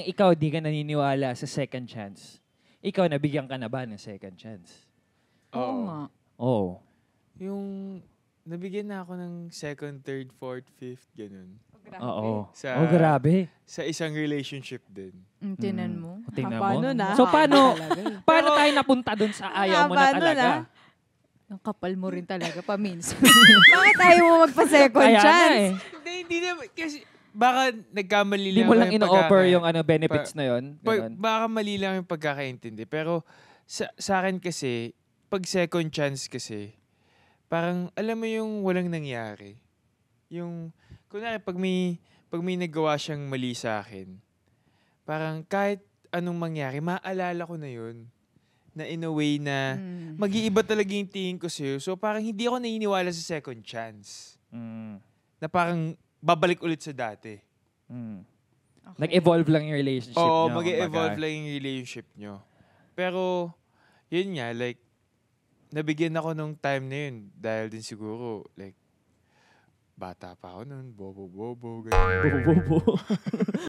ikaw di ka naniniwala sa second chance. Ikaw, nabigyan ka na ba ng second chance? Oo nga. Oo. Yung nabigyan na ako ng second, third, fourth, fifth, ganun. Oo. Sa, Grabe. Sa isang relationship din. Tinan mo. Tingnan Haba mo. nun, ah. So, paano Paano tayo napunta dun sa ayaw mo na Haba nun, talaga? ah. Ang kapal mo rin talaga, paminsan. Bakit tayo mo magpa-second Kaya nga chance? eh. Hindi naman. Kasi baka nagkamali Hindi lang mo ako lang yung ino-offer yung benefits na yun. Ganun. Baka mali lang yung pagkakaintindi. Pero sa akin kasi, pag second chance kasi, parang alam mo yung walang nangyari. Yung, kunwari pag may nagawa siyang mali sa akin, parang kahit anong mangyari, maaalala ko na yun. Na in a way na mag-iiba talaga yung tingin ko sa'yo. So parang hindi ako naniniwala sa second chance. Na parang babalik ulit sa dati. Okay. Nag-evolve lang yung relationship nyo. Oo, mag-evolve lang yung relationship nyo. Pero, yun nga, like, nabigyan ako nung time na yun dahil din siguro, like, bata pa ako nun, bobo-bobo, ganyan. Bobo.